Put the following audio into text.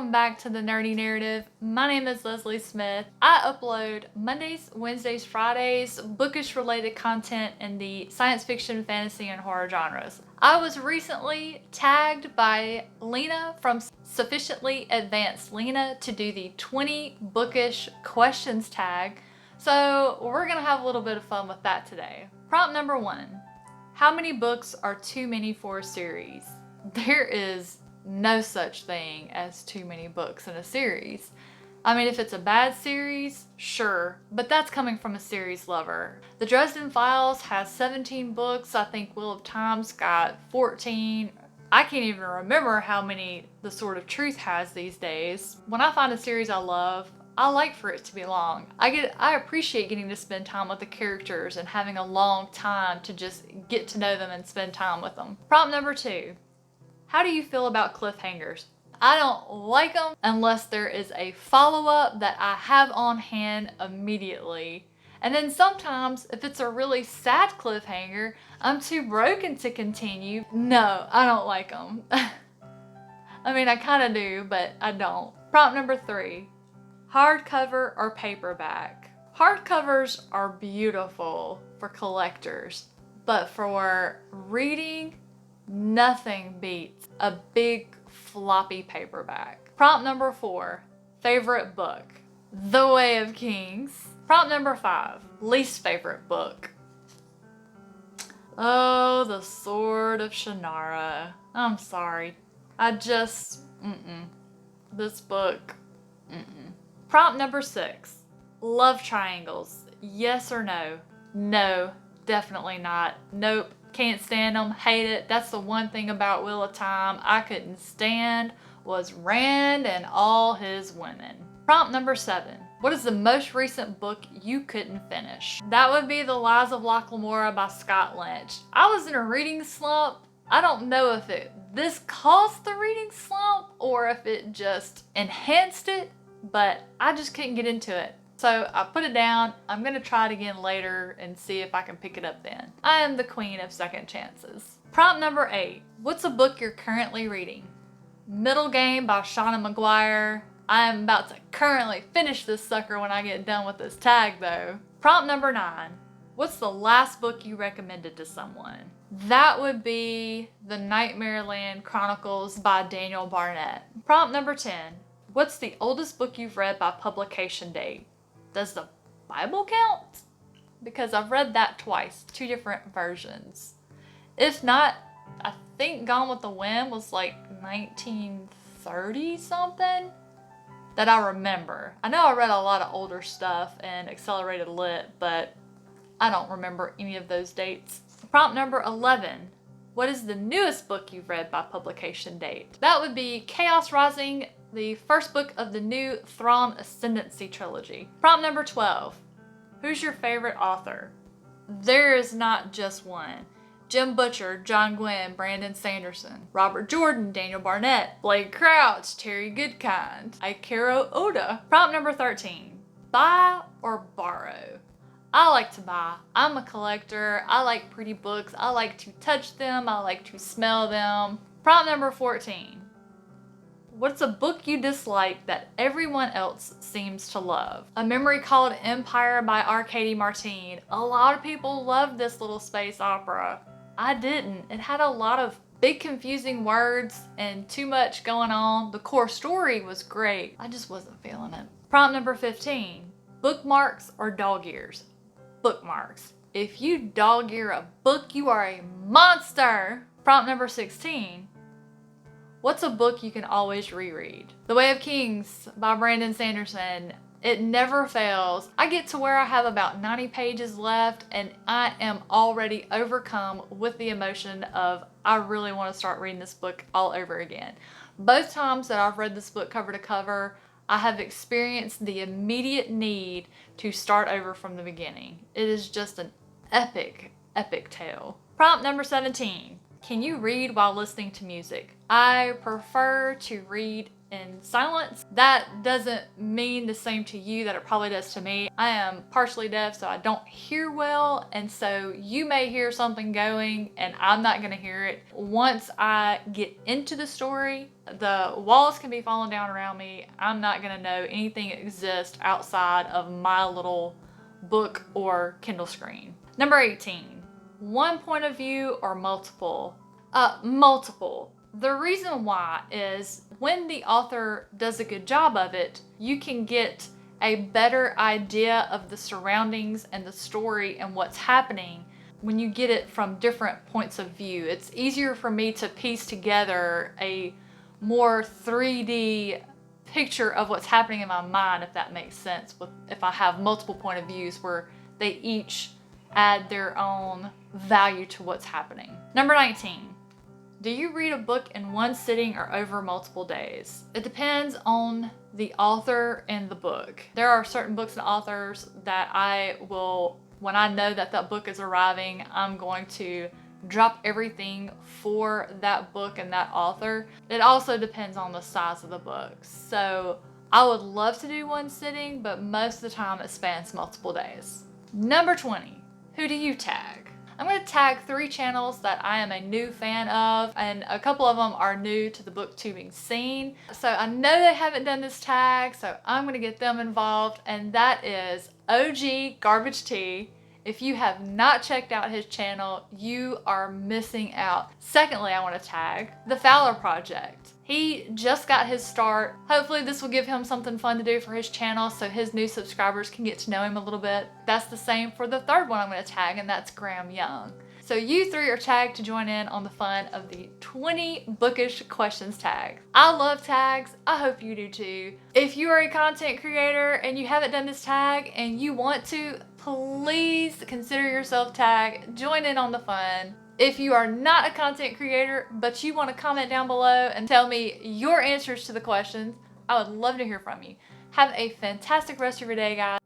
welcome back to the Nerdy Narrative. My name is Leslie Smith. I upload Mondays, Wednesdays, Fridays, bookish related content in the science fiction, fantasy, and horror genres. I was recently tagged by Lena from Sufficiently Advanced Lena to do the 20 Bookish Questions Tag, so we're gonna have a little bit of fun with that today. Prompt number 1. How many books are too many for a series? There is no such thing as too many books in a series. I mean, if it's a bad series, sure, but that's coming from a series lover. The Dresden Files has 17 books. I think Wheel of Time's got 14. I can't even remember how many The Sword of Truth has these days. When I find a series I love, I like for it to be long. I appreciate getting to spend time with the characters and having a long time to just get to know them and spend time with them. Prompt number 2. How do you feel about cliffhangers? I don't like them unless there is a follow-up that I have on hand immediately. And then sometimes, if it's a really sad cliffhanger, I'm too broken to continue. No, I don't like them. I mean, I kind of do, but I don't. Prompt number 3. Hardcover or paperback? Hardcovers are beautiful for collectors, but for reading, nothing beats a big floppy paperback. Prompt number 4. Favorite book? The Way of Kings. Prompt number 5. Least favorite book? Oh, The Sword of Shannara. I'm sorry. This book, Prompt number 6. Love triangles. Yes or no? No, definitely not. Nope. Can't stand them, hate it. That's the one thing about Wheel of Time I couldn't stand was Rand and all his women. Prompt number 7. What is the most recent book you couldn't finish? That would be The Lies of Lamora by Scott Lynch. I was in a reading slump. I don't know if this caused the reading slump or if it just enhanced it, but I just couldn't get into it. So I put it down. I'm going to try it again later and see if I can pick it up then. I am the queen of second chances. Prompt number 8. What's a book you're currently reading? Middlegame by Seanan McGuire. I am about to currently finish this sucker when I get done with this tag though. Prompt number 9. What's the last book you recommended to someone? That would be The Nightmareland Chronicles by Daniel Barnett. Prompt number 10. What's the oldest book you've read by publication date? Does the Bible count? Because I've read that twice, 2 different versions. If not, I think Gone with the Wind was like 1930 something that I remember. I know I read a lot of older stuff in Accelerated Lit, but I don't remember any of those dates. Prompt number 11. What is the newest book you've read by publication date? That would be Chaos Rising, the first book of the new Thrawn Ascendancy trilogy. Prompt number 12. Who's your favorite author? There is not just one. Jim Butcher, John Gwynne, Brandon Sanderson, Robert Jordan, Daniel Barnett, Blake Crouch, Terry Goodkind, Eiichiro Oda. Prompt number 13. Buy or borrow? I like to buy. I'm a collector. I like pretty books. I like to touch them. I like to smell them. Prompt number 14. What's a book you dislike that everyone else seems to love? A Memory Called Empire by R. Katie Martine. A lot of people loved this little space opera. I didn't. It had a lot of big confusing words and too much going on. The core story was great. I just wasn't feeling it. Prompt number 15. Bookmarks or dog ears? Bookmarks. If you dog ear a book, you are a monster. Prompt number 16. What's a book you can always reread? The Way of Kings by Brandon Sanderson. It never fails. I get to where I have about 90 pages left and I am already overcome with the emotion of I really want to start reading this book all over again. Both times that I've read this book cover to cover, I have experienced the immediate need to start over from the beginning. It is just an epic, epic tale. Prompt number 17. Can you read while listening to music? I prefer to read in silence. That doesn't mean the same to you that it probably does to me. I am partially deaf, so I don't hear well, and so you may hear something going and I'm not gonna hear it. Once I get into the story, the walls can be falling down around me. I'm not gonna know anything exists outside of my little book or Kindle screen. Number 18, one point of view or multiple? Multiple. The reason why is when the author does a good job of it, you can get a better idea of the surroundings and the story and what's happening when you get it from different points of view. It's easier for me to piece together a more 3D picture of what's happening in my mind, if that makes sense, if I have multiple point of views where they each add their own value to what's happening. Number 19. Do you read a book in one sitting or over multiple days? It depends on the author and the book. There are certain books and authors that I will, when I know that that book is arriving, I'm going to drop everything for that book and that author. It also depends on the size of the book. So I would love to do one sitting, but most of the time it spans multiple days. Number 20, who do you tag? I'm going to tag 3 channels that I am a new fan of, and a couple of them are new to the booktubing scene. So I know they haven't done this tag, so I'm going to get them involved, and that is OG Garbage Tea. If you have not checked out his channel, you are missing out. Secondly, I want to tag The Fowler Project. He just got his start. Hopefully this will give him something fun to do for his channel so his new subscribers can get to know him a little bit. That's the same for the third one I'm going to tag, and that's Graham Young. So you 3 are tagged to join in on the fun of the 20 Bookish Questions Tag. I love tags. I hope you do too. If you are a content creator and you haven't done this tag and you want to, please consider yourself tagged. Join in on the fun. If you are not a content creator, but you want to comment down below and tell me your answers to the questions, I would love to hear from you. Have a fantastic rest of your day, guys.